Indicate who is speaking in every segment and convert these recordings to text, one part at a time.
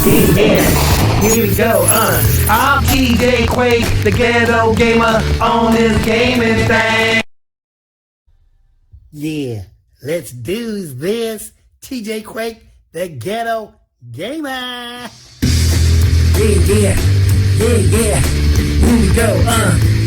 Speaker 1: Yeah, here we go, I'm TJ Quake, the ghetto gamer on this gaming thing.
Speaker 2: Yeah, let's do this. TJ Quake, the ghetto gamer.
Speaker 1: Yeah, here we go,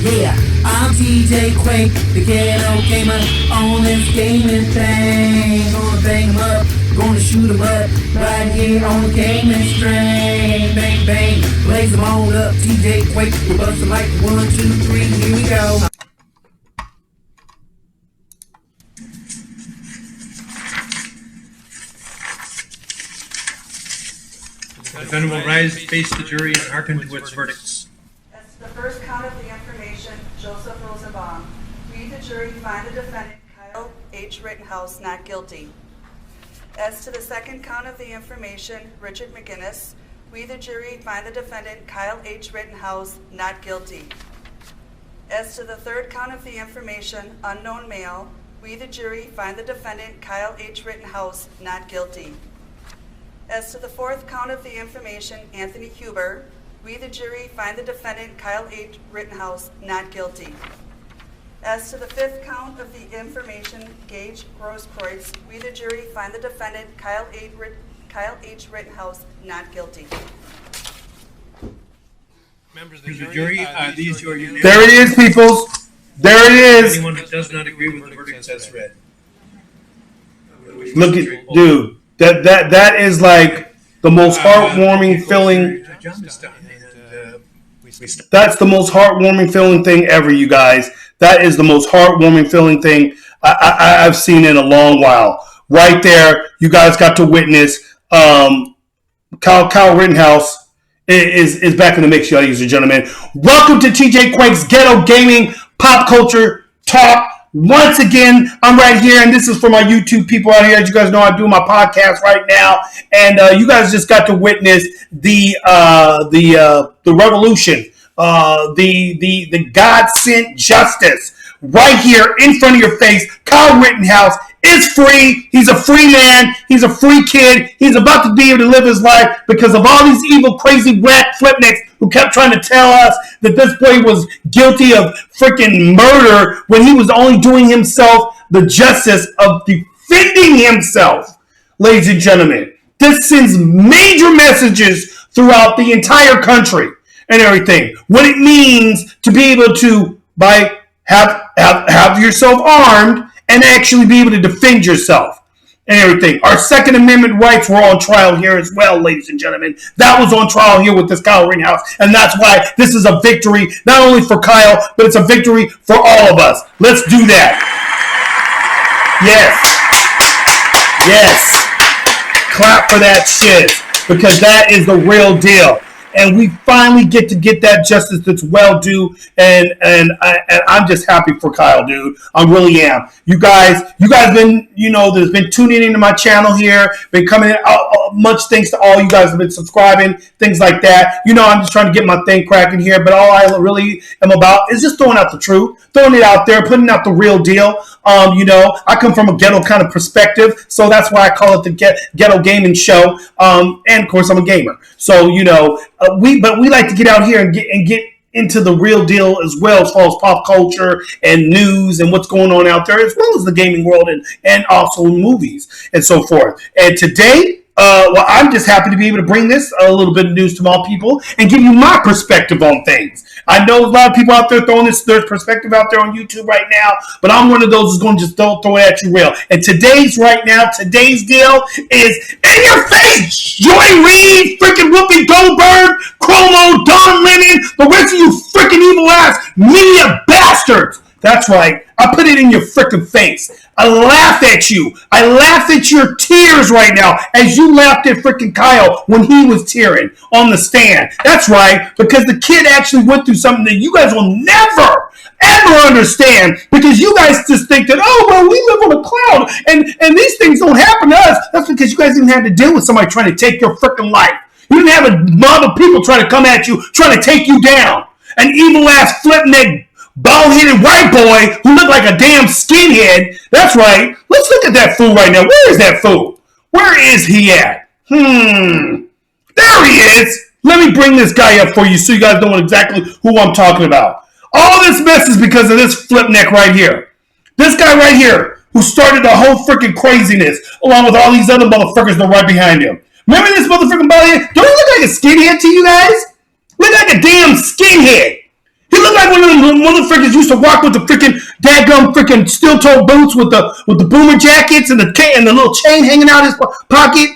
Speaker 1: yeah, I'm TJ Quake, the ghetto gamer on this gaming thing. Gonna bang 'em up, gonna shoot 'em up, right here on the gaming string. Bang, bang, blaze 'em on up, TJ Quake, we bust it like 1, 2, 3, here we go.
Speaker 3: The defendant will rise, face the jury, and hearken to its verdicts.
Speaker 4: As to the first count of the information, Joseph Rosenbaum, we, the jury, find the defendant, Kyle H. Rittenhouse, not guilty. As to the second count of the information, Richard McGinnis, we, the jury, find the defendant, Kyle H. Rittenhouse, not guilty. As to the third count of the information, unknown male, we, the jury, find the defendant, Kyle H. Rittenhouse, not guilty. As to the fourth count of the information, Anthony Huber, we, the jury, find the defendant, Kyle H. Rittenhouse, not guilty. As to the fifth count of the information, Gage Grosskreutz, we, the jury, find the defendant, Kyle H. Rittenhouse, not guilty.
Speaker 3: Members of the jury, these your unanimous.
Speaker 5: There it is, peoples. There it is.
Speaker 3: Anyone who does not agree with the verdict as read.
Speaker 5: Look at, dude. That is like the most heartwarming feeling. That's the most heartwarming feeling thing ever, you guys. That is the most heartwarming feeling thing I've seen in a long while. Right there, you guys got to witness. Kyle Rittenhouse is back in the mix, ladies and gentlemen. Welcome to TJ Quake's Ghetto Gaming Pop Culture Talk. Once again, I'm right here, and this is for my YouTube people out here. As you guys know, I'm doing my podcast right now, and you guys just got to witness the revolution, the God-sent justice right here in front of your face. Kyle Rittenhouse is free. He's a free man. He's a free kid. He's about to be able to live his life because of all these evil, crazy, rat flipnicks who kept trying to tell us that this boy was guilty of freaking murder when he was only doing himself the justice of defending himself. Ladies and gentlemen, this sends major messages throughout the entire country and everything. What it means to be able to have yourself armed and actually be able to defend yourself and everything. Our Second Amendment rights were on trial here as well, ladies and gentlemen. That was on trial here with this Kyle Rittenhouse, and that's why this is a victory, not only for Kyle, but it's a victory for all of us. Let's do that. Yes. Clap for that shit, because that is the real deal. And we finally get to get that justice that's well due, and I'm just happy for Kyle, dude. I really am. You guys been, there's been tuning into my channel here, been coming in. Much thanks to all you guys have been subscribing, things like that. I'm just trying to get my thing cracking here, but all I really am about is just throwing out the truth, throwing it out there, putting out the real deal. I come from a ghetto kind of perspective, so that's why I call it the Ghetto Gaming Show. And of course, I'm a gamer, so we like to get out here and get into the real deal as well, as far as pop culture and news and what's going on out there, as well as the gaming world and also movies and so forth. And today, I'm just happy to be able to bring this a little bit of news to my people and give you my perspective on things. I know a lot of people out there throwing their perspective out there on YouTube right now, but I'm one of those who's going to just throw it at you real. And today's deal is in your face. Joy Reid, freaking Whoopi Goldberg, Cuomo, Don Lemon, the rest of you freaking evil ass media bastards. That's right. I put it in your freaking face. I laugh at you. I laugh at your tears right now as you laughed at freaking Kyle when he was tearing on the stand. That's right, because the kid actually went through something that you guys will never, ever understand, because you guys just think that, oh, well, we live on a cloud and these things don't happen to us. That's because you guys didn't have to deal with somebody trying to take your freaking life. You didn't have a mob of people trying to come at you, trying to take you down. An evil-ass flip-neck bald-headed white boy who looked like a damn skinhead. That's right. Let's look at that fool right now. Where is that fool? Where is he at? There he is. Let me bring this guy up for you so you guys know exactly who I'm talking about. All this mess is because of this flip neck right here. This guy right here who started the whole freaking craziness along with all these other motherfuckers that are right behind him. Remember this motherfucking body? Don't he look like a skinhead to you guys? Look like a damn skinhead. He looked like one of them motherfuckers used to walk with the freaking daggum freaking steel-toe boots with the boomer jackets and the little chain hanging out his pocket.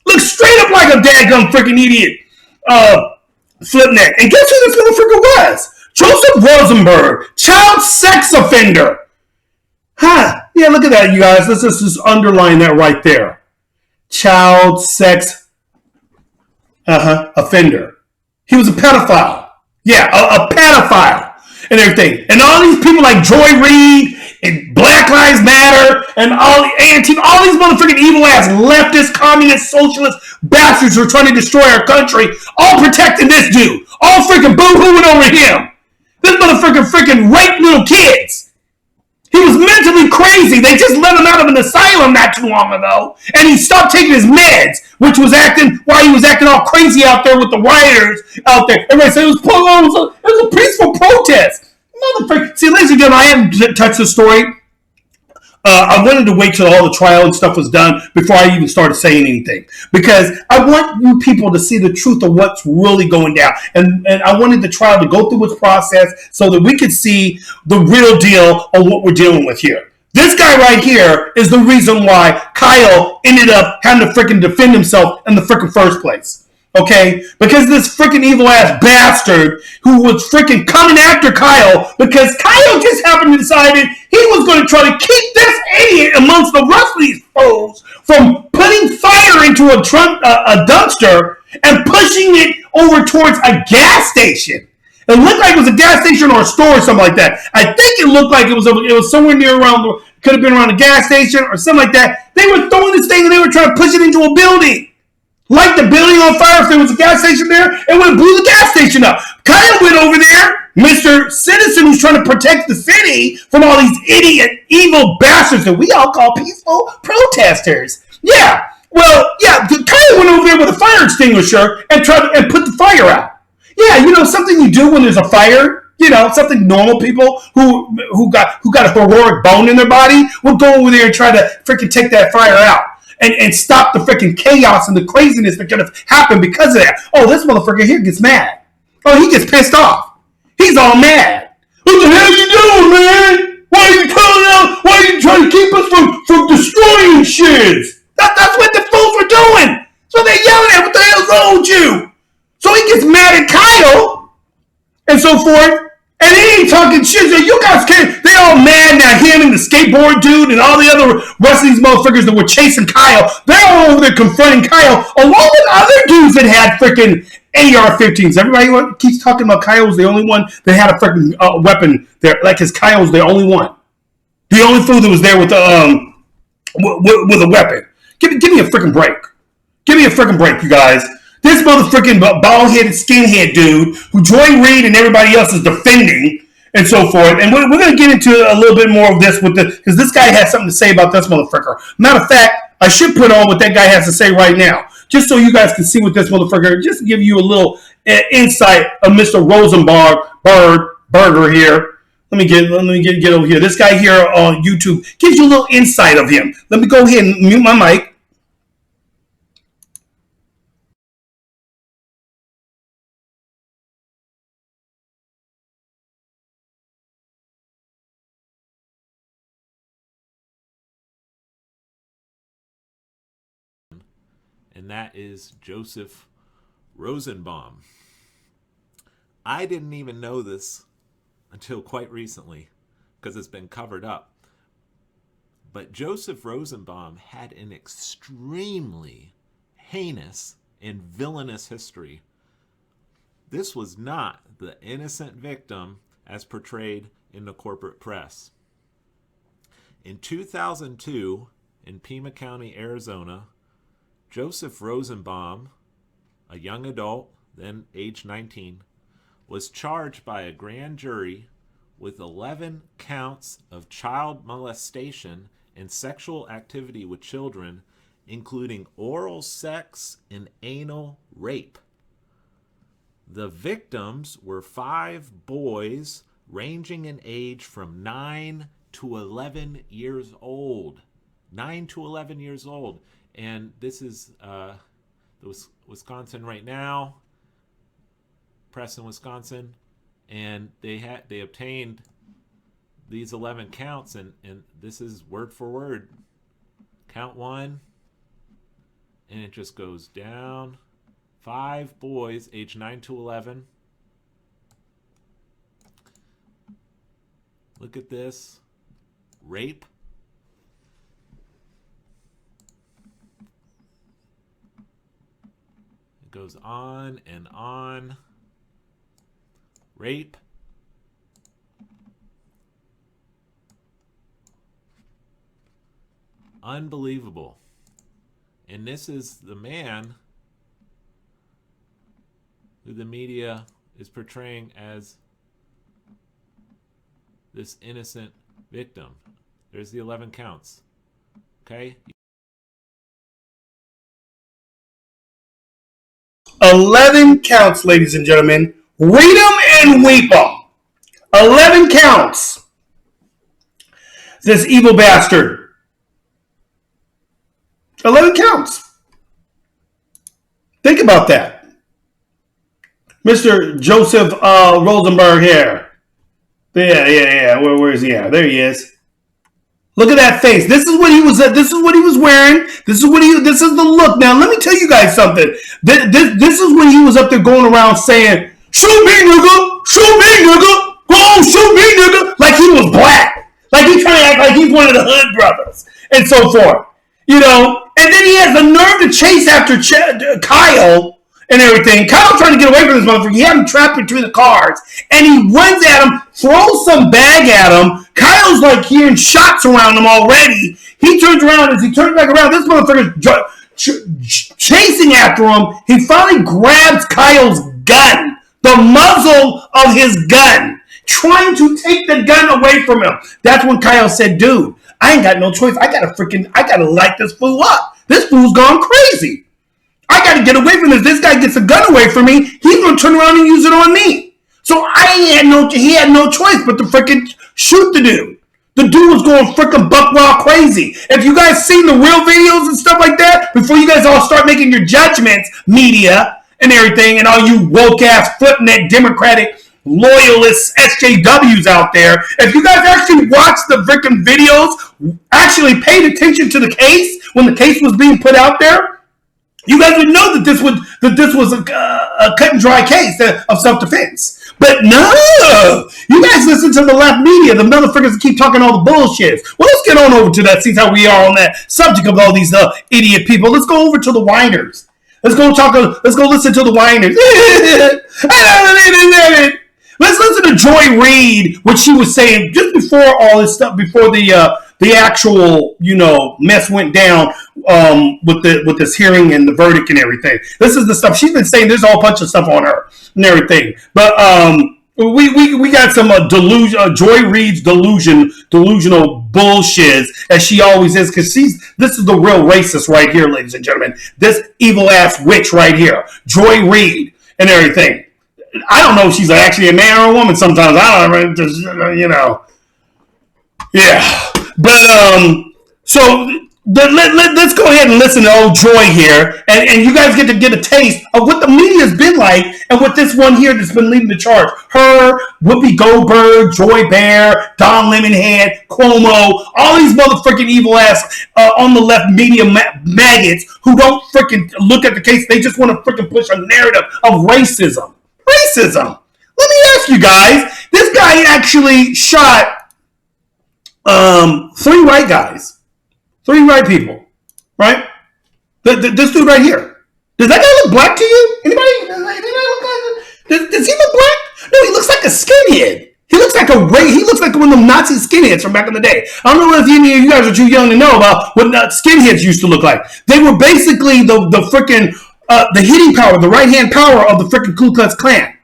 Speaker 5: Looks straight up like a daggum freaking idiot. Flip neck. And guess who this motherfucker was? Joseph Rosenberg, child sex offender. Huh. Yeah, look at that, you guys. Let's just underline that right there. Child sex offender. He was a pedophile. Yeah, a pedophile and everything. And all these people like Joy Reid and Black Lives Matter and all these motherfucking evil ass leftist, communist, socialist bastards who are trying to destroy our country, all protecting this dude. All freaking boo-hooing over him. This motherfucker freaking raped little kids. He was mentally crazy. They just let him out of an asylum not too long ago, and he stopped taking his meds, which was why he was acting all crazy out there with the rioters out there. Everybody said it was a peaceful protest. Motherfucker. See, ladies and gentlemen, I haven't touched this story. I wanted to wait till all the trial and stuff was done before I even started saying anything, because I want you people to see the truth of what's really going down, and I wanted the trial to go through its process so that we could see the real deal of what we're dealing with here. This guy right here is the reason why Kyle ended up having to freaking defend himself in the freaking first place. Okay? Because this freaking evil ass bastard who was freaking coming after Kyle because Kyle just happened to decide he was going to try to keep this idiot amongst the rest of these fools from putting fire into a dumpster and pushing it over towards a gas station. It looked like it was a gas station or a store or something like that. I think it looked like it was somewhere near could have been around a gas station or something like that. They were throwing this thing and they were trying to push it into a building. Light the building on fire. If there was a gas station there, it would have blew the gas station up. Kyle went over there, Mr. Citizen, who's trying to protect the city from all these idiot, evil bastards that we all call peaceful protesters. Yeah, well, yeah, Kyle went over there with a fire extinguisher and tried to put the fire out. Yeah, something you do when there's a fire. Something normal people who got a heroic bone in their body would go over there and try to freaking take that fire out. And stop the freaking chaos and the craziness that could have happened because of that. Oh, this motherfucker here gets mad. Oh, he gets pissed off. He's all mad. What the hell are you doing, man? Why are you telling us? Why are you trying to keep us from destroying shit? That's what the fools were doing. So they're yelling at. What the hell's wrong with you? So he gets mad at Kyle and so forth. And he ain't talking shit. You guys can't. They all mad now. Him and the skateboard dude and all the other rest of these motherfuckers that were chasing Kyle. They're all over there confronting Kyle, along with other dudes that had freaking AR-15s. Everybody keeps talking about Kyle was the only one that had a freaking weapon there. Like his Kyle was the only one. The only fool that was there with a weapon. Give me a freaking break. Give me a freaking break, you guys. This motherfucking bald-headed skinhead dude who Joy Reid and everybody else is defending and so forth. And we're going to get into a little bit more of this because this guy has something to say about this motherfucker. Matter of fact, I should put on what that guy has to say right now, just so you guys can see what this motherfucker, just to give you a little insight of Mr. Rosenberger here. Let me get over here. This guy here on YouTube gives you a little insight of him. Let me go ahead and mute my mic.
Speaker 6: And that is Joseph Rosenbaum. I didn't even know this until quite recently because it's been covered up. But Joseph Rosenbaum had an extremely heinous and villainous history. This was not the innocent victim as portrayed in the corporate press. In 2002, in Pima County, Arizona, Joseph Rosenbaum, a young adult, then age 19, was charged by a grand jury with 11 counts of child molestation and sexual activity with children including oral sex and anal rape. The victims were 5 boys ranging in age from 9 to 11 years old. 9 to 11 years old. And this is Wisconsin right now, Preston, Wisconsin, and they obtained these 11 counts, and this is word for word. Count 1, and it just goes down. 5 boys, age 9 to 11. Look at this. Rape. It goes on and on. Rape. Unbelievable. And this is the man who the media is portraying as this innocent victim. There's the 11 counts. Okay?
Speaker 5: 11 counts, ladies and gentlemen. Read them and weep them. 11 counts. This evil bastard. 11 counts. Think about that. Mr. Joseph Rosenberg here. Yeah. Where is he at? There he is. Look at that face. This is what he was. This is what he was wearing. This is the look. Now let me tell you guys something. This is when he was up there going around saying, "Shoot me, nigga! Shoot me, nigga! Go on, shoot me, nigga!" Like he was black. Like he's trying to act like he's one of the Hood brothers and so forth. You know. And then he has the nerve to chase after Kyle and everything. Kyle's trying to get away from this motherfucker. He had him trapped between the cars. And he runs at him, throws some bag at him. Kyle's like hearing shots around him already. He turns around. As he turns back around, this motherfucker's chasing after him. He finally grabs Kyle's gun, the muzzle of his gun, trying to take the gun away from him. That's when Kyle said, "Dude, I ain't got no choice. I gotta light this fool up. This fool's gone crazy. I gotta get away from this. This guy gets a gun away from me. He's gonna turn around and use it on me." So he had no choice but to freaking shoot the dude. The dude was going freaking buck wild crazy. If you guys seen the real videos and stuff like that, before you guys all start making your judgments, media and everything, and all you woke ass footneck Democratic loyalists, SJWs out there, if you guys actually watched the freaking videos, actually paid attention to the case when the case was being put out there, you guys would know that this was a cut and dry case of self-defense. But no, you guys listen to the left media, the motherfuckers that keep talking all the bullshit. Well, let's get on over to that. See how we are on that subject of all these idiot people. Let's go over to the whiners. Let's go listen to the whiners. Let's listen to Joy Reid, what she was saying just before all this stuff, before the actual, mess went down with this hearing and the verdict and everything. This is the stuff she's been saying. There's a whole bunch of stuff on her and everything. But we got some Joy Reid's delusional bullshit, as she always is, because this is the real racist right here, ladies and gentlemen. This evil ass witch right here, Joy Reid and everything. I don't know if she's actually a man or a woman sometimes. I don't know, Yeah. But, so let's go ahead and listen to old Joy here. And you guys get to get a taste of what the media's been like and what this one here that's been leading the charge. Her, Whoopi Goldberg, Joy Bear, Don Lemonhead, Cuomo, all these motherfucking evil ass on the left media maggots who don't freaking look at the case. They just want to freaking push a narrative of racism. Racism. Let me ask you guys. This guy actually shot 3 white guys. 3 white people. Right? This dude right here. Does that guy look black to you? Anybody look like, does he look black? No, he looks like a skinhead. He looks like one of them Nazi skinheads from back in the day. I don't know if any of you guys are too young to know about what skinheads used to look like. They were basically the freaking the hitting power, the right-hand power of the freaking Ku Klux Klan.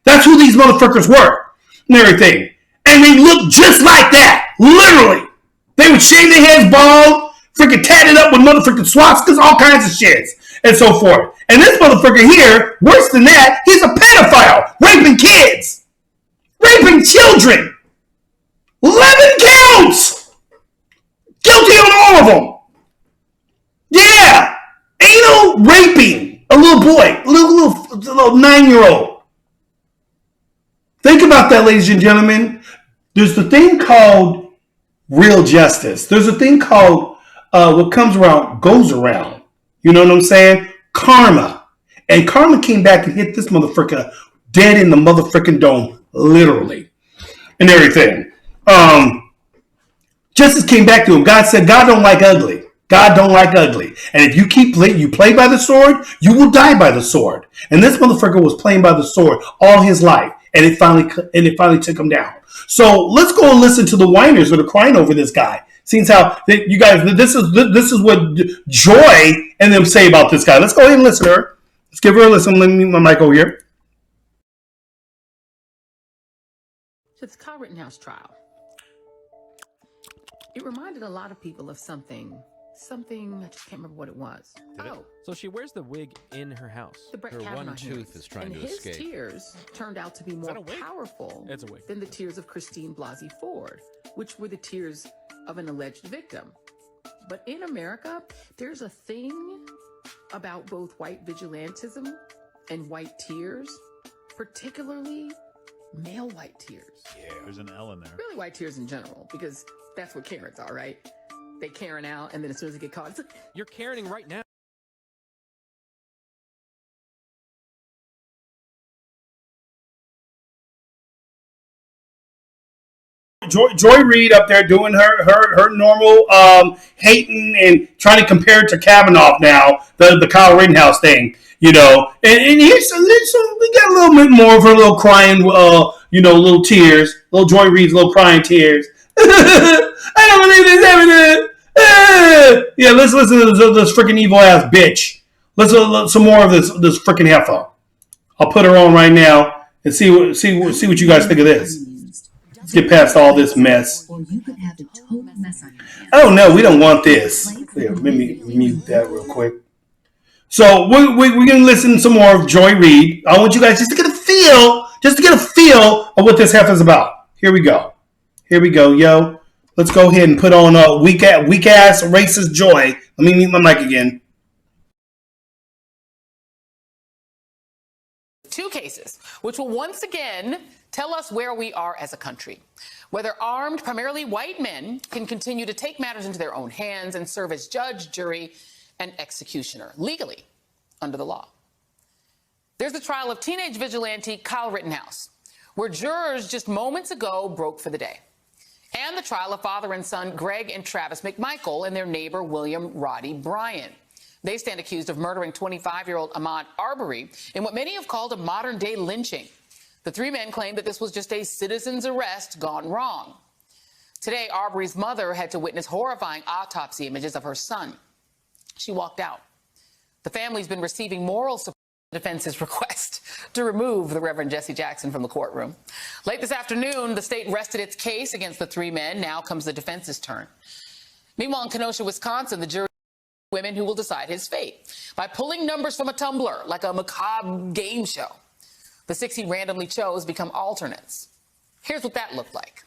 Speaker 5: That's who these motherfuckers were and everything. And they looked just like that. Literally. They would shave their heads bald, freaking tatted up up with motherfucking swastikas, all kinds of shits, and so forth. And this motherfucker here, worse than that, he's a pedophile, raping kids, raping children. 11 counts! Guilty on all of them. Yeah! Anal raping a little boy, a little 9-year-old. Think about that, ladies and gentlemen. There's the thing called real justice. There's a thing called what comes around goes around. You know what I'm saying? Karma. And karma came back and hit this motherfucker dead in the motherfucking dome, literally, and everything. Justice came back to him. God said, God don't like ugly. God don't like ugly. And if you play by the sword, you will die by the sword. And this motherfucker was playing by the sword all his life. And it finally took him down. So let's go and listen to the whiners that are crying over this guy. Seems how you guys, this is what Joy and them say about this guy. Let's go ahead and listen to her. Let's give her a listen. Let me mute my mic over here.
Speaker 7: To the Kyle Rittenhouse trial. It reminded a lot of people of something, I just can't remember what it was.
Speaker 8: So she wears the wig in her house.
Speaker 7: The Brett
Speaker 9: Her
Speaker 7: Kavanaugh
Speaker 9: one tooth
Speaker 7: hearings.
Speaker 9: is trying
Speaker 7: and
Speaker 9: to
Speaker 7: his
Speaker 9: escape.
Speaker 7: tears turned out to be more powerful
Speaker 8: It's a wig.
Speaker 7: than the tears of Christine Blasey Ford, which were the tears of an alleged victim. But in America, there's a thing about both white vigilantism and white tears, particularly male white tears.
Speaker 9: Yeah, there's an L in there.
Speaker 7: Really white tears in general, because that's what Karens are, right? They Karen out, and then as soon as they get caught, it's like,
Speaker 8: You're Karening right now.
Speaker 5: Joy Reid up there doing her normal hating and trying to compare it to Kavanaugh now, the Kyle Rittenhouse thing, you know. And here's we got a little bit more of her little crying, little tears, little Joy Reid's little crying tears. I don't believe this happened. Yeah, let's listen to this freaking evil ass bitch. Let's some more of this freaking heifer. I'll put her on right now and see what you guys think of this. Let's get past all this mess.
Speaker 10: Or you could have a total mess on your hands.
Speaker 5: Oh no, we don't want this. Here, let me mute that real quick. So we're gonna listen to some more of Joy Reid. I want you guys just to get a feel of what this heifer is about. Here we go, yo. Let's go ahead and put on a weak ass racist Joy. Let me mute my mic again.
Speaker 7: two cases, which will once again tell us where we are as a country. Whether armed, primarily white men can continue to take matters into their own hands and serve as judge, jury, and executioner, legally, under the law. There's the trial of teenage vigilante Kyle Rittenhouse, where jurors just moments ago broke for the day. And the trial of father and son Greg and Travis McMichael and their neighbor William Roddy Bryan. They stand accused of murdering 25-year-old Ahmaud Arbery in what many have called a modern-day lynching. The three men claim that this was just a citizen's arrest gone wrong. Today, Arbery's mother had to witness horrifying autopsy images of her son. She walked out. The family's been receiving moral support for the defense's request to remove the Reverend Jesse Jackson from the courtroom. Late this afternoon, the state rested its case against the three men. Now comes the defense's turn. Meanwhile, in Kenosha, Wisconsin, the jury women who will decide his fate by pulling numbers from a tumbler like a macabre game show. The 6 he randomly chose become alternates. Here's what that looked like.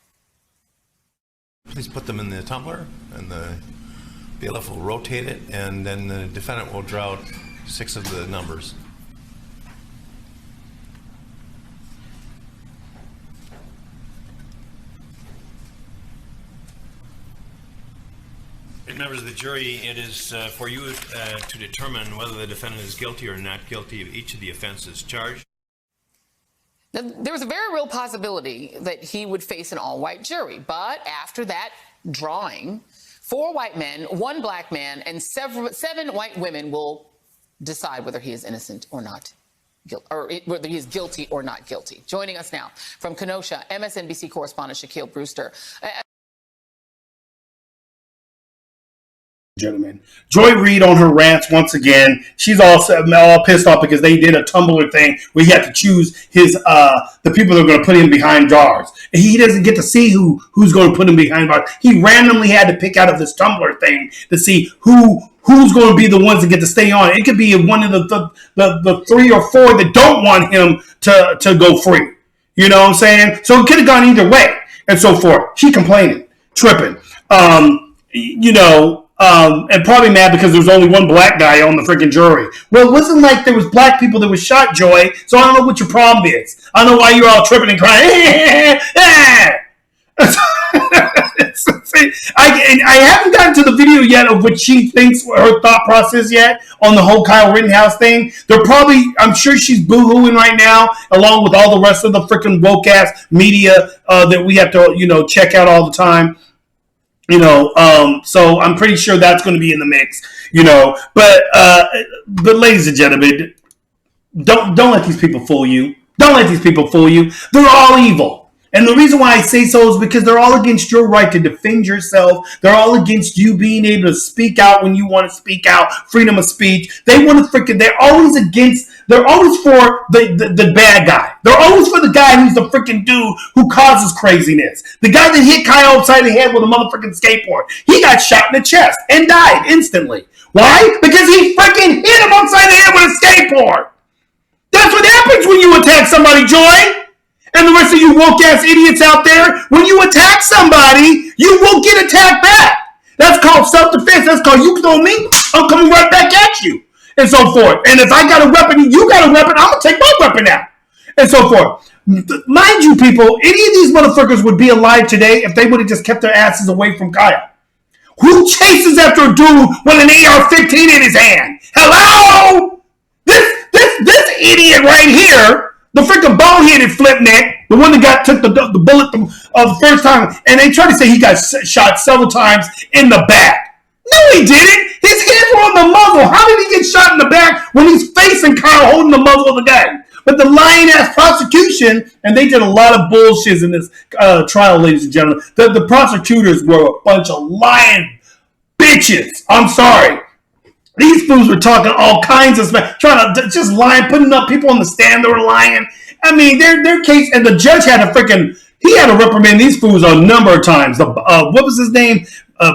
Speaker 11: Please put them in the tumbler, and the bailiff will rotate it, and then the defendant will draw out 6 of the numbers. Members of the jury, it is for you to determine whether the defendant is guilty or not guilty of each of the offenses charged.
Speaker 7: Now, there was a very real possibility that he would face an all-white jury, but after that drawing, 4 white men, 1 black man, and 7 white women will decide whether he is innocent or not, or whether he is guilty or not guilty. Joining us now from Kenosha, MSNBC correspondent Shaquille Brewster.
Speaker 5: gentlemen. Joy Reid on her rants once again. She's all pissed off because they did a Tumblr thing where he had to choose his the people that are going to put him behind bars. And he doesn't get to see who's going to put him behind bars. He randomly had to pick out of this Tumblr thing to see who's going to be the ones that get to stay on. It could be one of the 3 or 4 that don't want him to go free. You know what I'm saying? So it could have gone either way and so forth. She complaining, tripping. And probably mad because there was only one black guy on the freaking jury. Well, it wasn't like there was black people that was shot, Joy, so I don't know what your problem is. I don't know why you're all tripping and crying. I haven't gotten to the video yet of what she thinks, her thought process yet on the whole Kyle Rittenhouse thing. I'm sure she's boo-hooing right now, along with all the rest of the freaking woke-ass media that we have to, check out all the time. So I'm pretty sure that's going to be in the mix, but ladies and gentlemen, don't let these people fool you. Don't let these people fool you. They're all evil. And the reason why I say so is because they're all against your right to defend yourself. They're all against you being able to speak out when you want to speak out, freedom of speech. They're always for the bad guy. They're always for the guy who's the freaking dude who causes craziness. The guy that hit Kyle upside the head with a motherfucking skateboard. He got shot in the chest and died instantly. Why? Because he freaking hit him upside the head with a skateboard. That's what happens when you attack somebody, Joy. And the rest of you woke-ass idiots out there, when you attack somebody, you will get attacked back. That's called self-defense. That's called you throw me, I'm coming right back at you. And so forth. And if I got a weapon, you got a weapon, I'm going to take my weapon out. And so forth. Mind you, people, any of these motherfuckers would be alive today if they would have just kept their asses away from Kyle. Who chases after a dude with an AR-15 in his hand? Hello? This idiot right here, the freaking bald-headed flip neck, the one that took the bullet the first time, and they try to say he got shot several times in the back. No, he didn't. His hands were on the muzzle. How did he get shot in the back when he's facing Kyle holding the muzzle of the gun? But the lying-ass prosecution, and they did a lot of bullshit in this trial, ladies and gentlemen. The prosecutors were a bunch of lying bitches. I'm sorry. These fools were talking all kinds of stuff, trying to just lying, putting up people on the stand that were lying. I mean, their case, and the judge had to reprimand these fools a number of times. What was his name?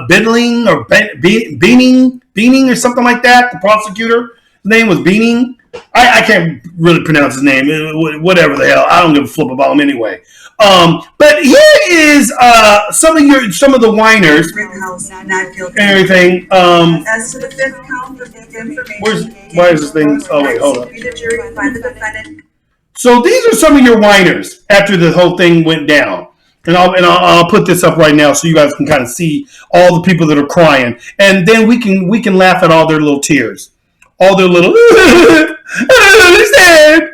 Speaker 5: Bidling or Beaning or something like that. The prosecutor, his name was Beaning. I can't really pronounce his name. Whatever the hell, I don't give a flip about him anyway. But here is some of the whiners and everything.
Speaker 4: As to the fifth count of the information,
Speaker 5: why is this thing? Oh wait, hold on. So these are some of your whiners after the whole thing went down, and I'll put this up right now so you guys can kind of see all the people that are crying, and then we can laugh at all their little tears, all their little. I don't understand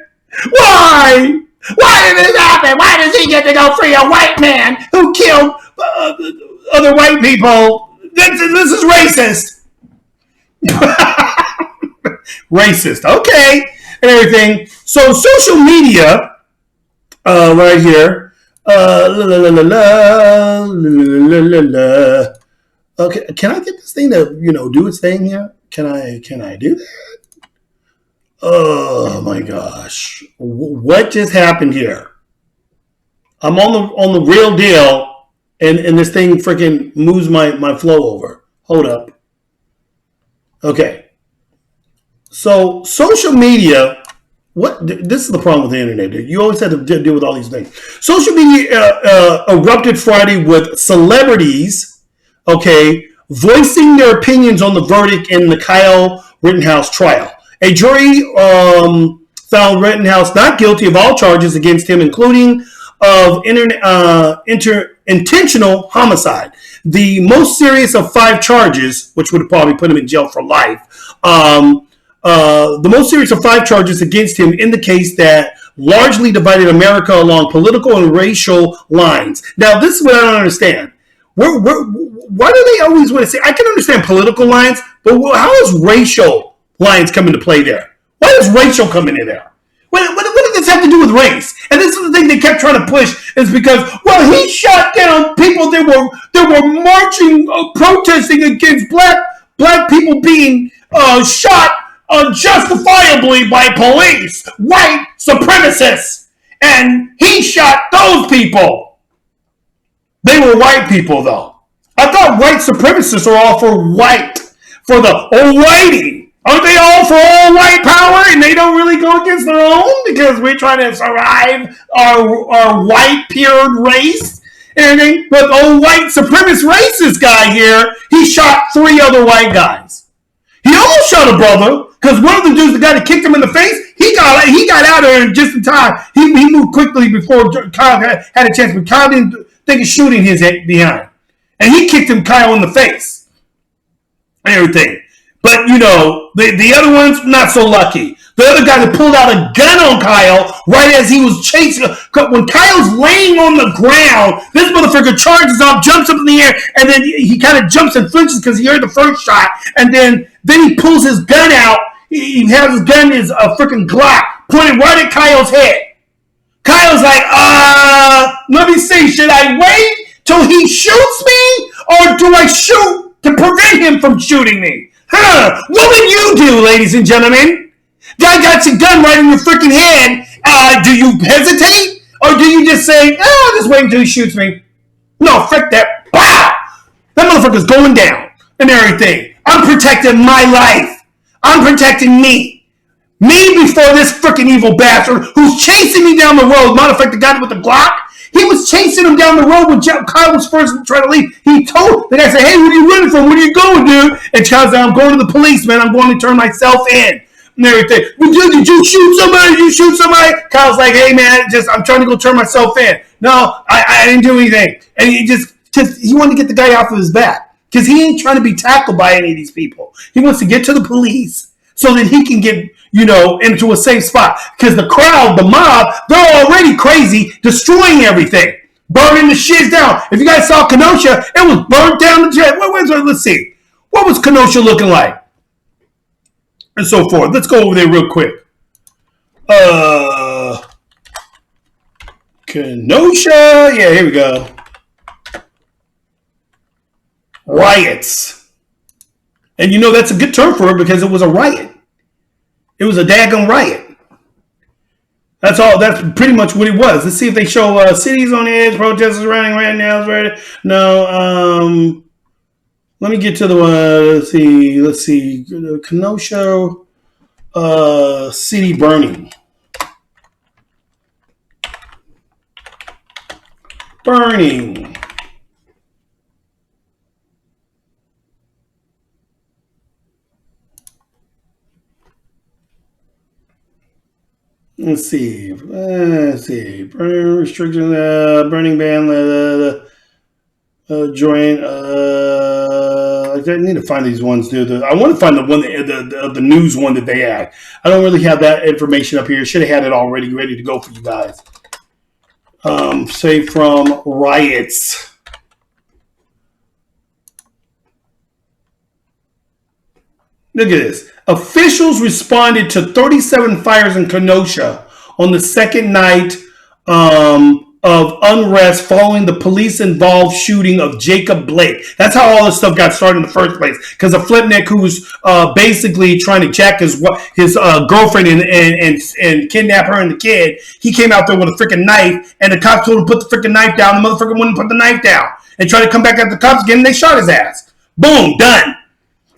Speaker 5: why. Why did this happen? Why does he get to go free a white man who killed other white people? This is racist. Racist. Okay. And everything. So social media, right here. Okay. Can I get this thing to, do its thing here? Can I do that? Oh my gosh. What just happened here? I'm on the real deal and this thing freaking moves my flow over. Hold up. Okay. So social media, this is the problem with the internet, dude. You always have to deal with all these things. Social media erupted Friday with celebrities, okay, voicing their opinions on the verdict in the Kyle Rittenhouse trial. A jury found Rittenhouse not guilty of all charges against him, including of intentional homicide. The most serious of 5 charges, which would have probably put him in jail for life. The most serious of 5 charges against him in the case that largely divided America along political and racial lines. Now, this is what I don't understand. Why do they always want to say, I can understand political lines, but how is racial lines come into play there? Why does racial come into there? What does this have to do with race? And this is the thing they kept trying to push is because, well, he shot down people that were marching, protesting against black black people being shot unjustifiably by police, white supremacists, and he shot those people. They were white people, though. I thought white supremacists are all for white, for the almighty. Aren't they all for all white power, and they don't really go against their own because we're trying to survive our white pure race? And but old white supremacist racist guy here, he shot 3 other white guys. He almost shot a brother because one of the dudes, the guy that kicked him in the face, he got out of there in just in time. He moved quickly before Kyle had a chance, but Kyle didn't think of shooting his head behind, and he kicked Kyle in the face and everything. But, the other ones, not so lucky. The other guy that pulled out a gun on Kyle right as he was chasing. When Kyle's laying on the ground, this motherfucker charges up, jumps up in the air, and then he kind of jumps and flinches because he heard the first shot. And then he pulls his gun out. He has his gun, his freaking Glock, pointed right at Kyle's head. Kyle's like, let me see, should I wait till he shoots me, or do I shoot to prevent him from shooting me? What would you do, ladies and gentlemen? Guy got your gun right in your freaking head. Do you hesitate? Or do you just say, I'll just wait until he shoots me? No, frick that. Wow! That motherfucker's going down and everything. I'm protecting my life. I'm protecting me. Me before this freaking evil bastard who's chasing me down the road. Matter of fact, the guy with the Glock, he was chasing him down the road when Kyle was first trying to leave. He told the guy, said, hey, where are you running from? Where are you going, dude? And Kyle said, I'm going to the police, man. I'm going to turn myself in. And everything. Well, dude, did you shoot somebody? Did you shoot somebody? Kyle's like, hey, man, I'm trying to go turn myself in. No, I didn't do anything. And he wanted to get the guy off of his back. Because he ain't trying to be tackled by any of these people. He wants to get to the police so that he can get, into a safe spot. Because the crowd, the mob, they're already crazy, destroying everything. Burning the shit down. If you guys saw Kenosha, it was burnt down the jet. Let's see. What was Kenosha looking like? And so forth. Let's go over there real quick. Kenosha. Yeah, here we go. Riots. And that's a good term for it because it was a riot. It was a daggone riot. That's all. That's pretty much what it was. Let's see if they show cities on edge, protesters running right now. No. Let me get to the one. Let's see. Kenosha city burning. Burning. Let's see. Burning restrictions. Burning ban. Join. I need to find these ones, dude. I want to find the one, the news one that they had. I don't really have that information up here. Should have had it already ready to go for you guys. Say from riots. Look at this. Officials responded to 37 fires in Kenosha on the second night of unrest following the police-involved shooting of Jacob Blake. That's how all this stuff got started in the first place. Because a flipneck who was basically trying to jack his girlfriend and kidnap her and the kid, he came out there with a freaking knife, and the cops told him to put the freaking knife down. The motherfucker wouldn't put the knife down. And tried to come back at the cops again, and they shot his ass. Boom, done.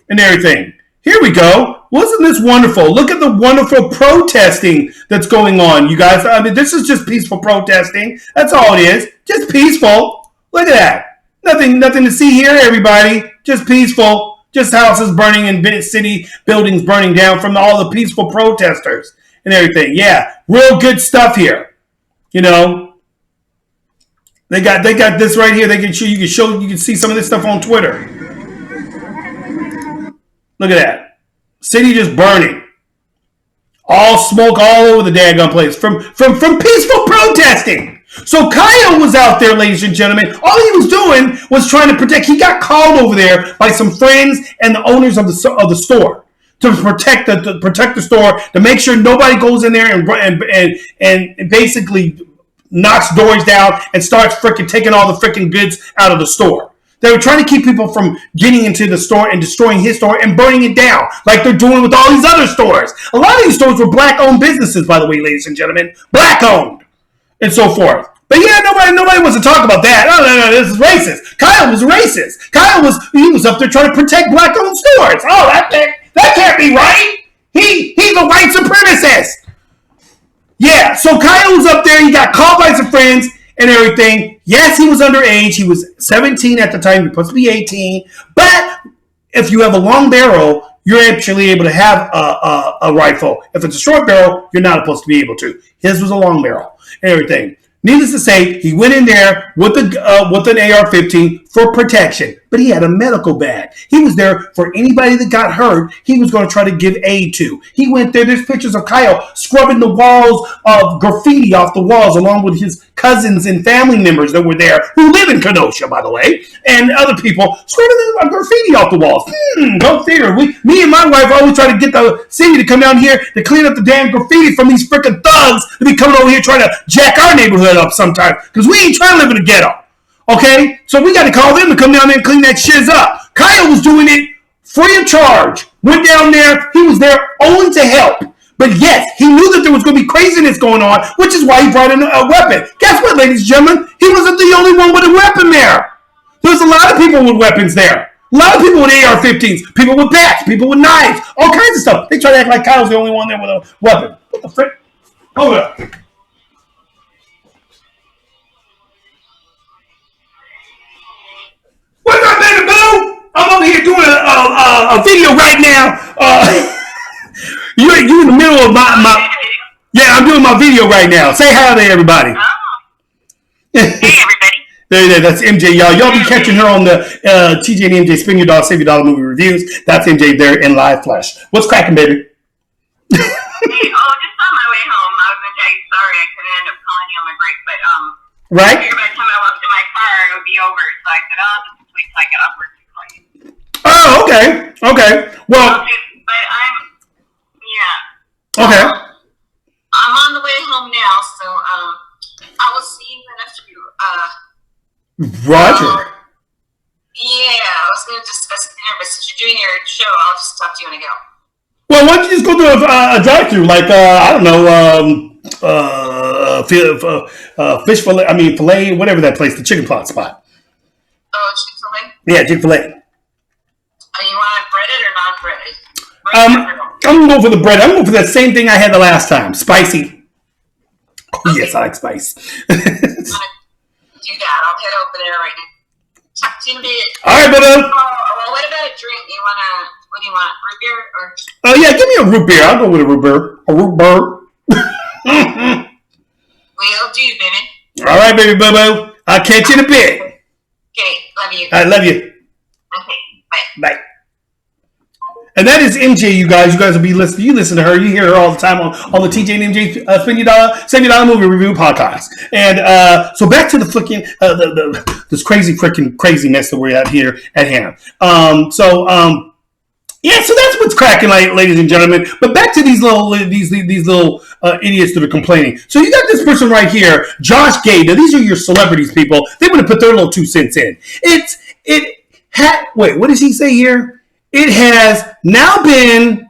Speaker 5: And everything. Here we go. Wasn't this wonderful? Look at the wonderful protesting that's going on, you guys. I mean, this is just peaceful protesting. That's all it is. Just peaceful. Look at that. Nothing to see here, everybody. Just peaceful. Just houses burning and city buildings burning down from all the peaceful protesters and everything. Yeah, real good stuff here. They got this right here. You can see some of this stuff on Twitter. Look at that. City just burning. All smoke all over the daggone place from peaceful protesting. So Kyle was out there, ladies and gentlemen. All he was doing was trying to protect. He got called over there by some friends and the owners of the store to protect the store, to make sure nobody goes in there and basically knocks doors down and starts freaking taking all the freaking goods out of the store. They were trying to keep people from getting into the store and destroying his store and burning it down, like they're doing with all these other stores. A lot of these stores were black-owned businesses, by the way, ladies and gentlemen. Black-owned. And so forth. But yeah, nobody wants to talk about that. No, this is racist. Kyle was racist. He was up there trying to protect black-owned stores. Oh, that can't be right. He's a white supremacist. Yeah, so Kyle was up there. He got called by some friends and everything. Yes, he was underage. He was 17 at the time. He was supposed to be 18. But if you have a long barrel, you're actually able to have a rifle. If it's a short barrel, you're not supposed to be able to. His was a long barrel and everything. Needless to say, he went in there with an AR-15 for protection, but he had a medical bag. He was there for anybody that got hurt. He was going to try to give aid to. He went there. There's pictures of Kyle scrubbing the walls of graffiti off the walls, along with his cousins and family members that were there, who live in Kenosha, by the way, and other people scrubbing the graffiti off the walls. Go figure. Me and my wife always try to get the city to come down here to clean up the damn graffiti from these freaking thugs that be coming over here trying to jack our neighborhood up sometimes, because we ain't trying to live in the ghetto. Okay? So we got to call them to come down there and clean that shiz up. Kyle was doing it free of charge. Went down there. He was there only to help. But yes, he knew that there was going to be craziness going on, which is why he brought in a weapon. Guess what, ladies and gentlemen? He wasn't the only one with a weapon there. There's a lot of people with weapons there. A lot of people with AR-15s, people with bats, people with knives, all kinds of stuff. They try to act like Kyle's the only one there with a weapon. What the frick? Hold up. What's up, baby boo? I'm over here doing a video right now. You in the middle of my yeah, I'm doing my video right now. Say hi to everybody.
Speaker 9: Hey, everybody.
Speaker 5: There, that's MJ, y'all. Y'all be catching her on the TJ and MJ Spin Your Dollar, Save Your Dollar movie reviews. That's MJ there in live flesh. What's cracking, baby?
Speaker 9: Hey, just on my way home, I was going to tell you, sorry, I couldn't end up calling you on my break, but
Speaker 5: right?
Speaker 9: I figured by the time I walked to my car, it would be over, so I said, oh, just wait till I get off work to call you.
Speaker 5: Oh, okay. Well,
Speaker 9: okay, but
Speaker 5: okay.
Speaker 9: I'm on the way home now, so I will see you in a few.
Speaker 5: Roger.
Speaker 9: Yeah, I was going to discuss dinner, but since you're doing your show, I'll just talk to you when I get home.
Speaker 5: Well, why don't you just go through a drive-through, like I don't know, fish fillet. I mean, fillet, whatever that place, the chicken pot spot.
Speaker 9: Oh, Chick-fil-A?
Speaker 5: Yeah, Chick-fil-A.
Speaker 9: You want breaded or non-breaded?
Speaker 5: I'm going for the bread. I'm going for that same thing I had the last time, spicy. Oh, yes, I like spice.
Speaker 9: Do that. I'll head over there right now. Talk to you in a bit.
Speaker 5: All right, brother.
Speaker 9: Well, what about a drink? What do you want? Root beer or?
Speaker 5: Oh, yeah, give me a root beer. I'll go with a root beer. A root beer.
Speaker 9: Will do, baby.
Speaker 5: All right, baby boo-boo. I'll catch you in a bit.
Speaker 9: Okay, love you.
Speaker 5: I love you.
Speaker 9: Okay, bye.
Speaker 5: Bye. And that is MJ, you guys. You guys will be listening. You listen to her. You hear her all the time on the TJ and MJ Spin Your Dollar, Save Your Dollar movie review podcast. And so back to the freaking this crazy mess that we're at here at hand. Yeah, so that's what's cracking, ladies and gentlemen. But back to these little idiots that are complaining. So you got this person right here, Josh Gay. Now these are your celebrities, people. They would have put their little 2 cents in. Wait, what does he say here? It has now been.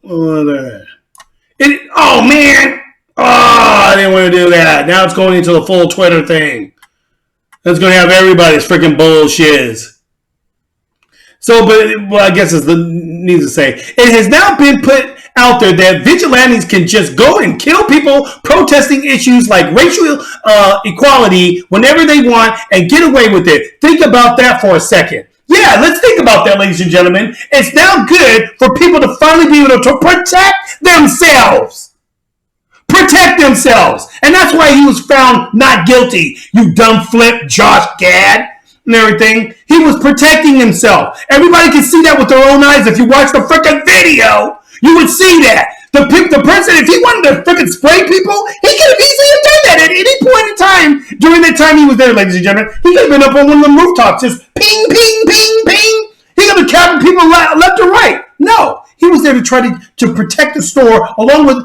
Speaker 5: Oh man! Oh, I didn't want to do that. Now it's going into the full Twitter thing. That's going to have everybody's freaking bullshit. So, I guess it's needs to say it has now been put out there that vigilantes can just go and kill people protesting issues like racial equality whenever they want and get away with it. Think about that for a second. Yeah, let's think about that, ladies and gentlemen. It's now good for people to finally be able to protect themselves. Protect themselves. And that's why he was found not guilty, you dumb flip Josh Gad and everything. He was protecting himself. Everybody can see that with their own eyes. If you watch the freaking video, you would see that. The person, if he wanted to freaking spray people, he could have easily done that at any point in time during that time he was there, ladies and gentlemen. He could have been up on one of the rooftops, just ping, ping, ping, ping. He could have capped people left or right. No, he was there to try to protect the store, along with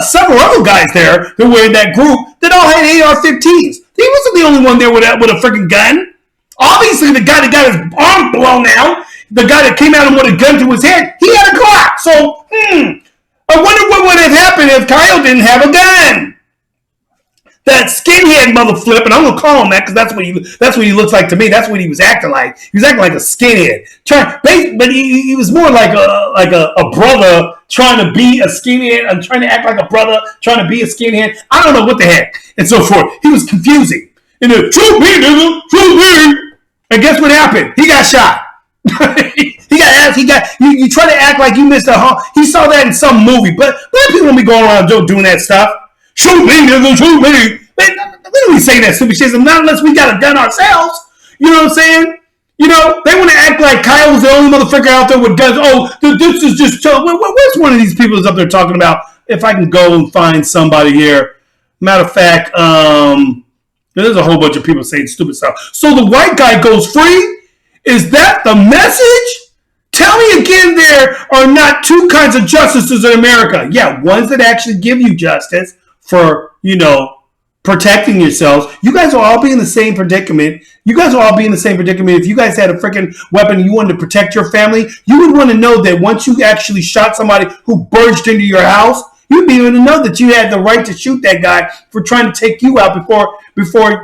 Speaker 5: several other guys there that were in that group that all had AR-15s. He wasn't the only one there with a freaking gun. Obviously, the guy that got his arm blown out, the guy that came at him with a gun to his head, he had a Glock. So, I wonder what would have happened if Kyle didn't have a gun. That skinhead mother flip, and I'm gonna call him that because that's what he looks like to me. That's what he was acting like. He was acting like a skinhead, but he was more like a brother trying to be a skinhead and trying to act like a brother trying to be a skinhead. I don't know what the heck and so forth. He was confusing. And then shoot me, nigga, shoot me. And guess what happened? He got shot. He got asked. You try to act like you missed a home. He saw that in some movie, but people don't be going around doing that stuff. Shoot me, nigga, shoot me. We don't be saying that stupid shit, not unless we got a gun ourselves. You know what I'm saying? You know, they want to act like Kyle was the only motherfucker out there with guns. Oh, this is just... Where's one of these people that's up there talking about, if I can go and find somebody here. Matter of fact, there's a whole bunch of people saying stupid stuff. So the white guy goes free? Is that the message? Tell me again, there are not two kinds of justices in America. Yeah, ones that actually give you justice for, protecting yourselves. You guys will all be in the same predicament. If you guys had a freaking weapon and you wanted to protect your family, you would want to know that once you actually shot somebody who burst into your house, you'd be able to know that you had the right to shoot that guy for trying to take you out before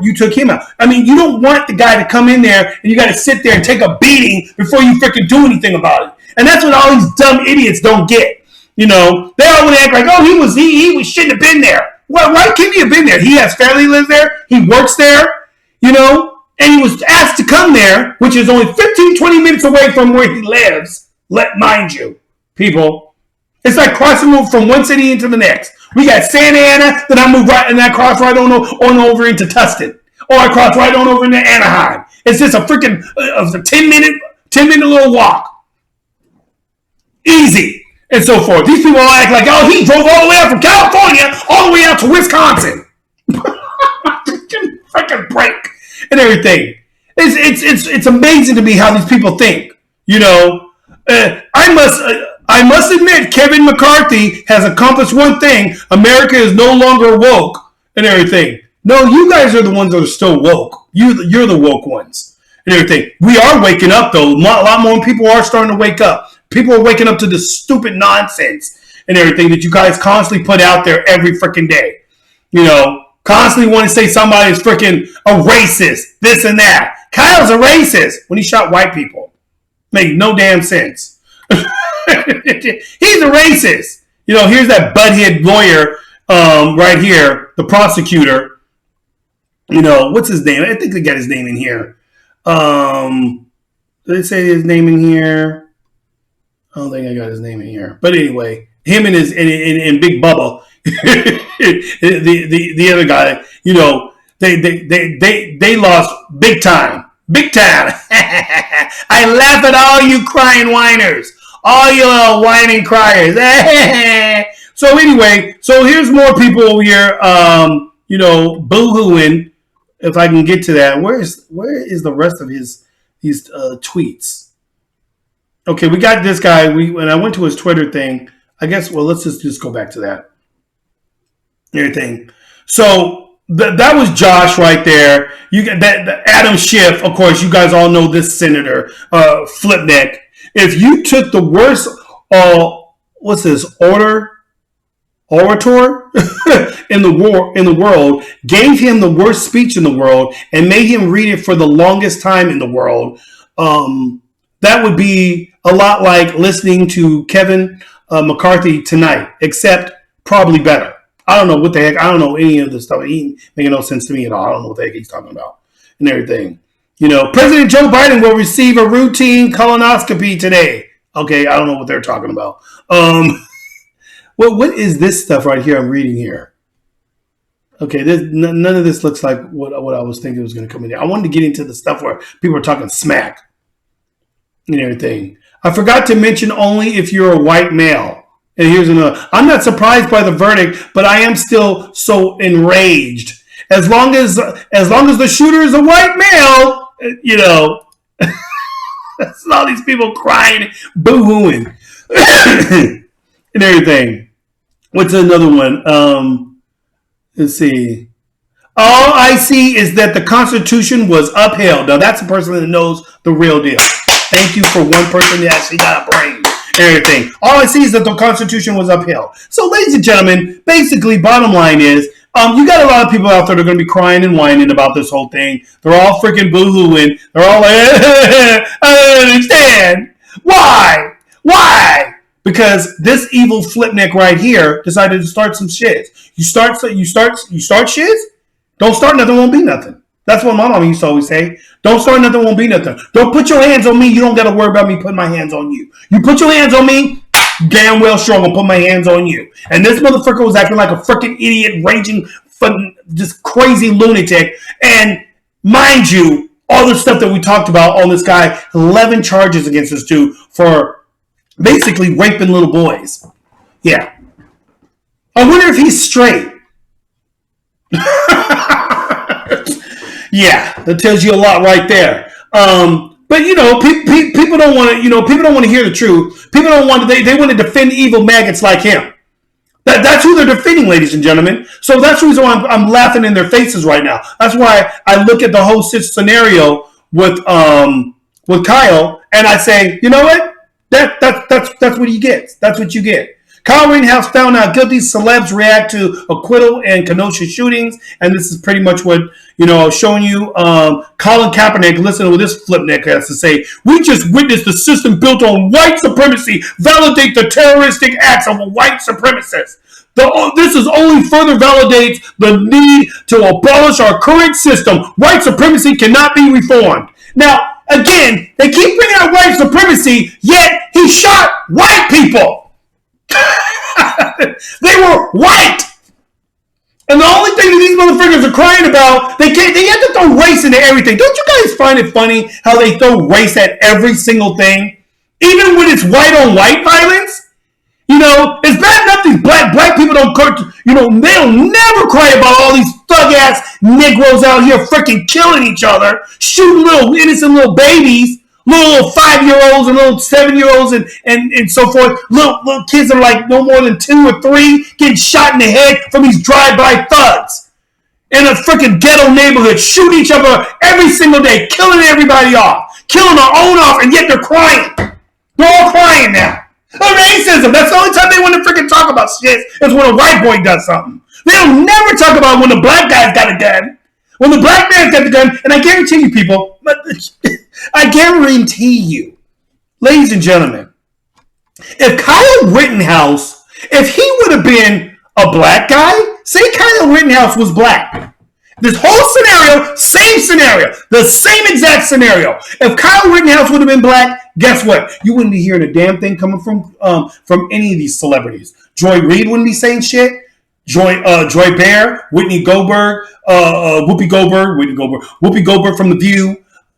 Speaker 5: you took him out. I mean, you don't want the guy to come in there and you got to sit there and take a beating before you freaking do anything about it. And that's what all these dumb idiots don't get. They all want to act like, oh, he shouldn't have been there. Well, why couldn't he have been there? He has family lives there. He works there, and he was asked to come there, which is only 15, 20 minutes away from where he lives. Mind you, people. It's like crossing from one city into the next. We got Santa Ana, then I move right, and I cross right on over into Tustin. Or I cross right on over into Anaheim. It's just a freaking 10-minute little walk. Easy. And so forth. These people all act like, oh, he drove all the way out from California all the way out to Wisconsin. Freaking break and everything. It's amazing to me how these people think. I must admit, Kevin McCarthy has accomplished one thing. America is no longer woke and everything. No, you guys are the ones that are still woke. You're the woke ones and everything. We are waking up, though. A lot more people are starting to wake up. People are waking up to this stupid nonsense and everything that you guys constantly put out there every freaking day. Constantly want to say somebody's freaking a racist, this and that. Kyle's a racist when he shot white people. Made no damn sense. He's a racist. Here's that butthead lawyer right here, the prosecutor. What's his name? I think they got his name in here. Did they say his name in here? I don't think I got his name in here. But anyway, him and and Big Bubba, the other guy, they lost big time. Big time. I laugh at all you crying whiners. All you little whining criers. So anyway, here's more people over here, boo-hooing. If I can get to that. Where is the rest of these tweets? Okay, we got this guy. When I went to his Twitter thing, I guess, well, let's just go back to that. Everything. So that was Josh right there. You got that Adam Schiff, of course, you guys all know this senator, Flipneck. If you took the worst, orator in the world, gave him the worst speech in the world, and made him read it for the longest time in the world, that would be a lot like listening to Kevin McCarthy tonight, except probably better. I don't know what the heck. I don't know any of this stuff. He ain't making no sense to me at all. I don't know what the heck he's talking about and everything. President Joe Biden will receive a routine colonoscopy today. Okay, I don't know what they're talking about. What is this stuff right here I'm reading here? Okay, none of this looks like what I was thinking was going to come in here. I wanted to get into the stuff where people are talking smack and everything. I forgot to mention only if you're a white male. And here's another. I'm not surprised by the verdict, but I am still so enraged. As long as the shooter is a white male, that's all these people crying, boo-hooing, and everything. What's another one? Let's see. All I see is that the Constitution was upheld. Now, that's a person that knows the real deal. Thank you for one person that actually got a brain and everything. All I see is that the Constitution was upheld. So, ladies and gentlemen, basically, bottom line is, you got a lot of people out there that are going to be crying and whining about this whole thing. They're all freaking boo-hooing. They're all like, I don't understand. Why? Why? Because this evil flipneck right here decided to start some shit. You start shit? Don't start nothing, won't be nothing. That's what my mom used to always say. Don't start nothing, won't be nothing. Don't put your hands on me. You don't got to worry about me putting my hands on you. You put your hands on me, damn well sure I'm going to put my hands on you. And this motherfucker was acting like a freaking idiot, raging, just crazy lunatic. And mind you, all the stuff that we talked about on this guy, 11 charges against this dude for basically raping little boys. Yeah. I wonder if he's straight. Yeah, that tells you a lot right there. But people don't want to. People don't want to hear the truth. People don't want to. They want to defend evil maggots like him. That's who they're defending, ladies and gentlemen. So that's the reason why I'm laughing in their faces right now. That's why I look at the whole scenario with Kyle and I say, you know what? That's what he gets. That's what you get. Kyle Rittenhouse found out guilty. Celebs react to acquittal and Kenosha shootings. And this is pretty much what, I was showing you. Colin Kaepernick, listen to what this flipneck has to say. We just witnessed the system built on white supremacy validate the terroristic acts of a white supremacist. This is only further validates the need to abolish our current system. White supremacy cannot be reformed. Now, again, they keep bringing out white supremacy, yet he shot white people. They were white. And the only thing that these motherfuckers are crying about, they have to throw race into everything. Don't you guys find it funny how they throw race at every single thing? Even when it's white on white violence? It's bad enough these black people don't, they'll never cry about all these thug-ass Negroes out here freaking killing each other, shooting little innocent little babies, little 5-year-olds and little 7-year-olds and so forth. Little kids that are like no more than 2 or 3 getting shot in the head from these drive-by thugs in a freaking ghetto neighborhood, shooting each other every single day, killing everybody off, killing our own off, and yet they're crying. They're all crying now. Racism. That's the only time they want to freaking talk about shit is when a white boy does something. They'll never talk about when the black guy's got a gun. When the black man's got the gun, and I guarantee you people, I guarantee you, ladies and gentlemen, if Kyle Rittenhouse, if he would have been a black guy, say Kyle Rittenhouse was black. This whole scenario, the same exact scenario. If Kyle Rittenhouse would have been black, guess what? You wouldn't be hearing a damn thing coming from any of these celebrities. Joy Reid wouldn't be saying shit. Joy Bear, Whitney Goldberg, Whoopi Goldberg from The View,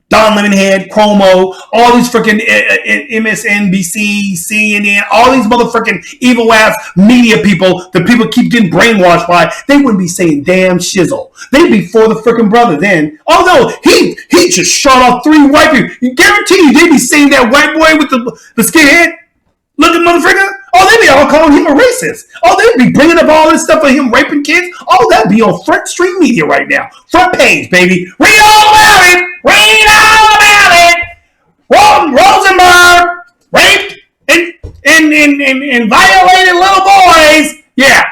Speaker 5: Don Lemonhead, Cuomo, all these freaking MSNBC, CNN, all these motherfucking evil ass media people that people keep getting brainwashed by, they wouldn't be saying damn shizzle. They'd be for the freaking brother then. Although he just shot off 3 white people. You guarantee you they'd be saying that white boy with the skinhead looking motherfucker. Oh, they'd be all calling him a racist. Oh, they'd be bringing up all this stuff of him raping kids. Oh, that'd be on Front Street Media right now. Front page, baby. Read all about it. Read all about it. Rosenberg raped and violated little boys. Yeah,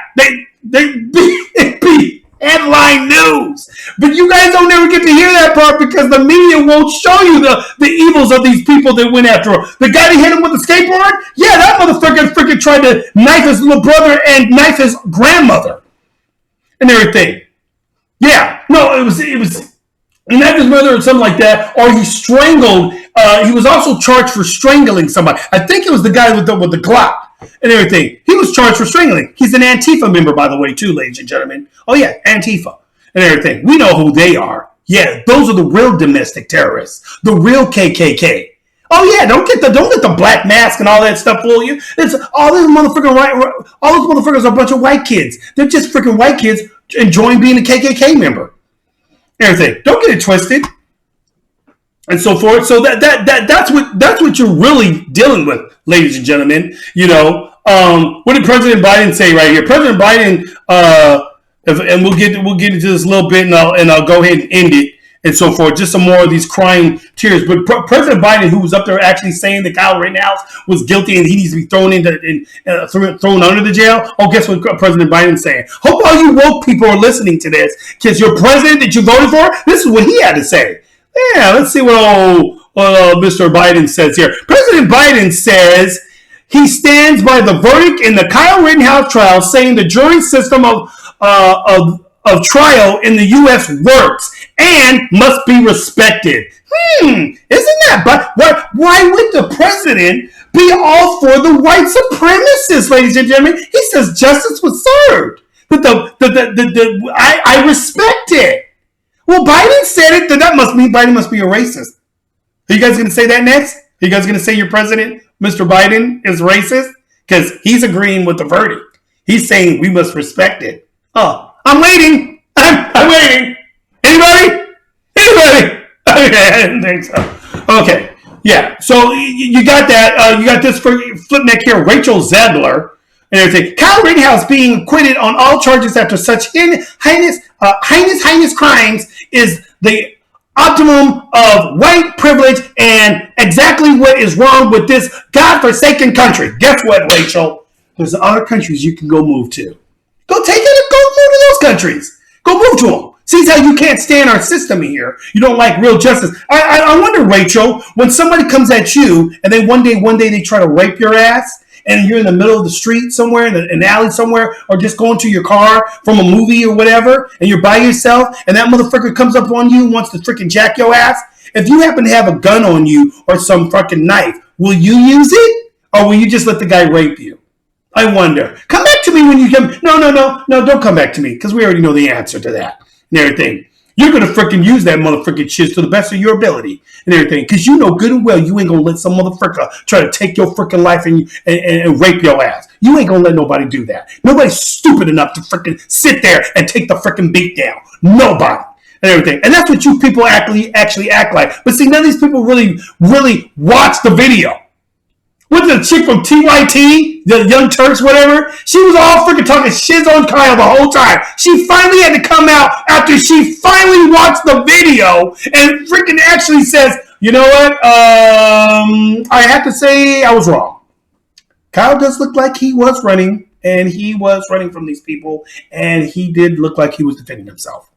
Speaker 5: it'd be headline news. But you guys don't ever get to hear that part because the media won't show you the evils of these people that went after him. The guy that hit him with the skateboard? Yeah, that motherfucker freaking tried to knife his little brother and knife his grandmother and everything. Yeah, no, it was he knifed his mother or something like that, or he strangled. He was also charged for strangling somebody. I think it was the guy with the Glock and everything. He was charged for strangling. He's an Antifa member, by the way, too, ladies and gentlemen. Oh yeah, Antifa and everything. We know who they are. Yeah, those are the real domestic terrorists, the real KKK. Oh yeah, don't let the black mask and all that stuff fool you. It's all these motherfucking all those motherfuckers are a bunch of white kids. They're just freaking white kids enjoying being a KKK member. Everything. Don't get it twisted. And so forth. So that's what you're really dealing with, ladies and gentlemen. What did President Biden say right here? President Biden And we'll get into this a little bit, and I'll go ahead and end it and so forth. Just some more of these crying tears. But President Biden, who was up there actually saying that Kyle Rittenhouse was guilty and he needs to be thrown under the jail. Oh, guess what President Biden's saying? Hope all you woke people are listening to this, because your president that you voted for, this is what he had to say. Yeah, let's see what Mr. Biden says here. President Biden says he stands by the verdict in the Kyle Rittenhouse trial, saying the jury system of trial in the U.S. works and must be respected. Isn't that? But why would the president be all for the white supremacists, ladies and gentlemen? He says justice was served. I respect it. Well, Biden said it. Then that must mean Biden must be a racist. Are you guys going to say that next? Are you guys going to say your president, Mr. Biden, is racist? Because he's agreeing with the verdict. He's saying we must respect it. Oh, I'm waiting. I'm waiting. Anybody? Okay, I didn't think so. Okay, yeah. So you got that. You got this for flip neck here, Rachel Zegler and everything. Kyle Rittenhouse being acquitted on all charges after such heinous crimes is the optimum of white privilege and exactly what is wrong with this godforsaken country. Guess what, Rachel? There's other countries you can go move to. Go take it and go move to those countries. Go move to them. See how you can't stand our system here. You don't like real justice. I wonder, Rachel, when somebody comes at you and then one day they try to rape your ass and you're in the middle of the street somewhere, in an alley somewhere, or just going to your car from a movie or whatever, and you're by yourself and that motherfucker comes up on you and wants to freaking jack your ass. If you happen to have a gun on you or some fucking knife, will you use it? Or will you just let the guy rape you? I wonder. Come back to me when you come. No, don't come back to me, because we already know the answer to that and everything. You're going to freaking use that motherfucking shit to the best of your ability and everything, because you know good and well you ain't going to let some motherfucker try to take your freaking life and rape your ass. You ain't going to let nobody do that. Nobody's stupid enough to freaking sit there and take the freaking beat down. Nobody. And everything. And that's what you people actually act like. But see, none of these people really watch the video. What's the chick from TYT, the Young Turks, whatever? She was all freaking talking shit on Kyle the whole time. She finally had to come out after she finally watched the video and freaking actually says, you know what? I have to say I was wrong. Kyle does look like he was running, and he was running from these people, and he did look like he was defending himself.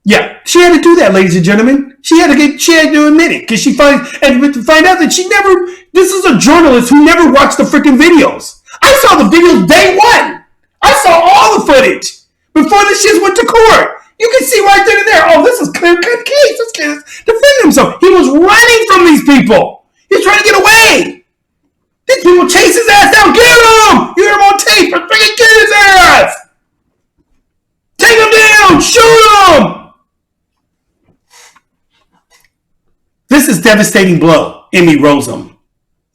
Speaker 5: Yeah, she had to do that, ladies and gentlemen. She had to admit it, because she find out that this is a journalist who never watched the freaking videos. I saw the videos day one. I saw all the footage before the shit went to court. You can see right then and there. Oh, this is clear-cut case. This kid is defending himself. He was running from these people. He was trying to get away. These people chase his ass down. Get him! You hear him on tape. Freaking get his ass! Take him down! Shoot him! This is a devastating blow, Emmy Rossum.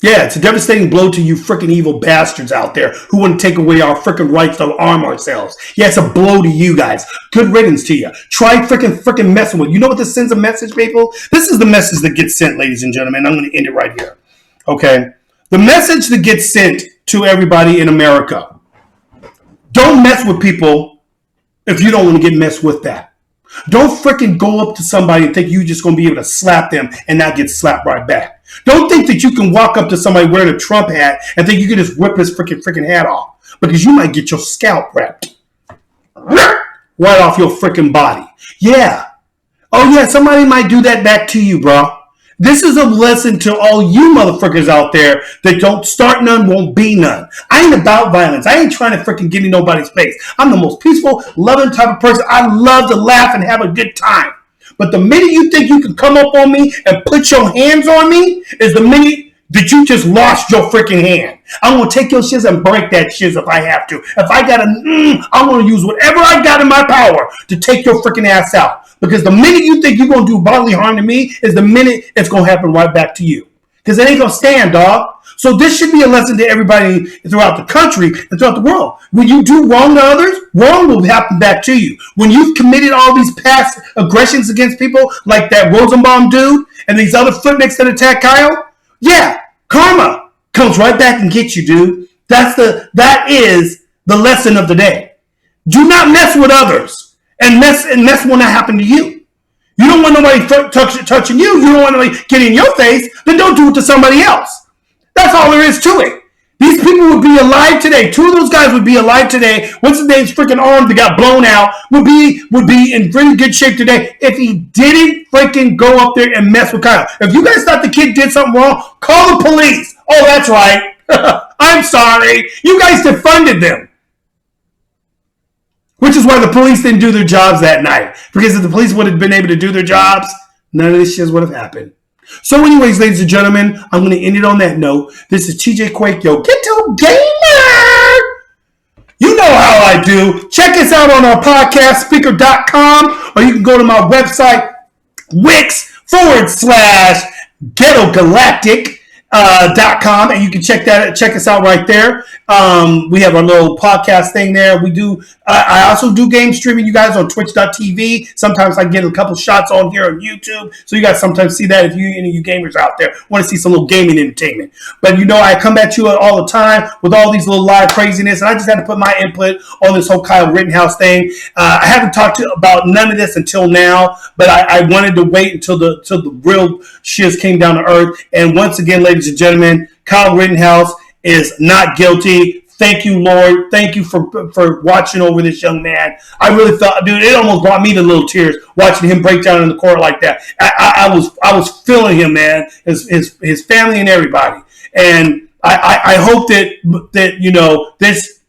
Speaker 5: Yeah, it's a devastating blow to you freaking evil bastards out there who want to take away our freaking rights to arm ourselves. Yeah, it's a blow to you guys. Good riddance to you. Try freaking messing with it. You know what this sends a message, people? This is the message that gets sent, ladies and gentlemen. I'm going to end it right here. Okay? The message that gets sent to everybody in America. Don't mess with people if you don't want to get messed with that. Don't freaking go up to somebody and think you're just going to be able to slap them and not get slapped right back. Don't think that you can walk up to somebody wearing a Trump hat and think you can just whip his freaking hat off, because you might get your scalp wrapped right off your freaking body. Yeah. Oh, yeah, somebody might do that back to you, bro. This is a lesson to all you motherfuckers out there that don't start none, won't be none. I ain't about violence. I ain't trying to freaking get in nobody's face. I'm the most peaceful, loving type of person. I love to laugh and have a good time. But the minute you think you can come up on me and put your hands on me is the minute that you just lost your freaking hand. I'm going to take your shiz and break that shiz if I have to. If I got to, I'm going to use whatever I got in my power to take your freaking ass out. Because the minute you think you're going to do bodily harm to me is the minute it's going to happen right back to you. Because it ain't going to stand, dog. So this should be a lesson to everybody throughout the country and throughout the world. When you do wrong to others, wrong will happen back to you. When you've committed all these past aggressions against people like that Rosenbaum dude and these other footnicks that attack Kyle, yeah, karma comes right back and gets you, dude. That is the lesson of the day. Do not mess with others and mess when that happened to you. You don't want nobody touching you. You don't want nobody getting in your face. Then don't do it to somebody else. That's all there is to it. These people would be alive today. 2 of those guys would be alive today. What's his name's freaking arm that got blown out would be in really good shape today if he didn't freaking go up there and mess with Kyle. If you guys thought the kid did something wrong, call the police. Oh, that's right. I'm sorry. You guys defunded them. Which is why the police didn't do their jobs that night. Because if the police would have been able to do their jobs, none of this shit would have happened. So anyways, ladies and gentlemen, I'm going to end it on that note. This is TJ Quake, yo Ghetto Gamer. You know how I do. Check us out on our podcast, speaker.com, or you can go to my website, wix/ghettogalactic.com, and you can check us out right there. We have our little podcast thing there. We do. I also do game streaming, you guys, on twitch.tv. Sometimes I get a couple shots on here on YouTube. So you guys sometimes see that if any of you gamers out there want to see some little gaming entertainment. But I come at you all the time with all these little live craziness. And I just had to put my input on this whole Kyle Rittenhouse thing. I haven't talked about none of this until now. But I wanted to wait until the real shiz came down to earth. And once again, ladies and gentlemen, Kyle Rittenhouse is not guilty. Thank you, Lord. Thank you for watching over this young man. I really felt, dude, it almost brought me to little tears watching him break down in the court like that. I was feeling him, man. His family and everybody. And I hope that this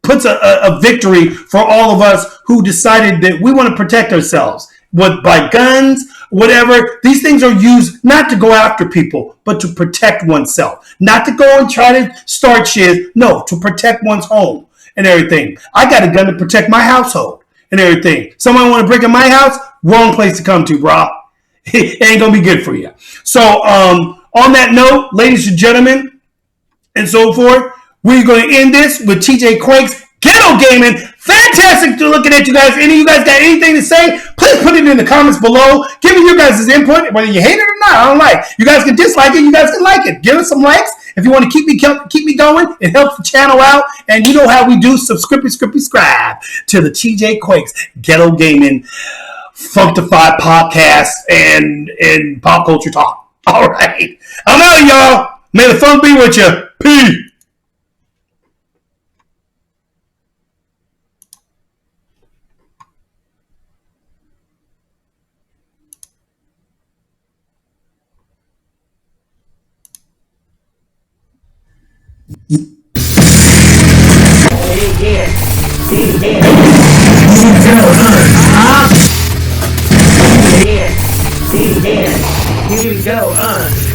Speaker 5: puts a victory for all of us who decided that we want to protect ourselves. By guns, whatever. These things are used not to go after people, but to protect oneself. Not to go and try to start shit. No, to protect one's home and everything. I got a gun to protect my household and everything. Somebody want to break in my house? Wrong place to come to, bro. It ain't going to be good for you. So, on that note, ladies and gentlemen, and so forth, we're going to end this with TJ Quake's Ghetto Gaming. Fantastic to looking at you guys. Any of you guys got anything to say? Please put it in the comments below. Give me your guys' input, whether you hate it or not. I don't like. You guys can dislike it. You guys can like it. Give us some likes if you want to keep me going. It helps the channel out. And you know how we do. Subscribe to the TJ Quakes Ghetto Gaming Functified Podcast and Pop Culture Talk. All right. I'm out, y'all. May the fun be with you. Peace.
Speaker 1: Here we go,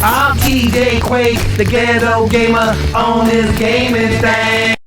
Speaker 1: I'm TJ Quake, the Ghetto Gamer on this gaming thing.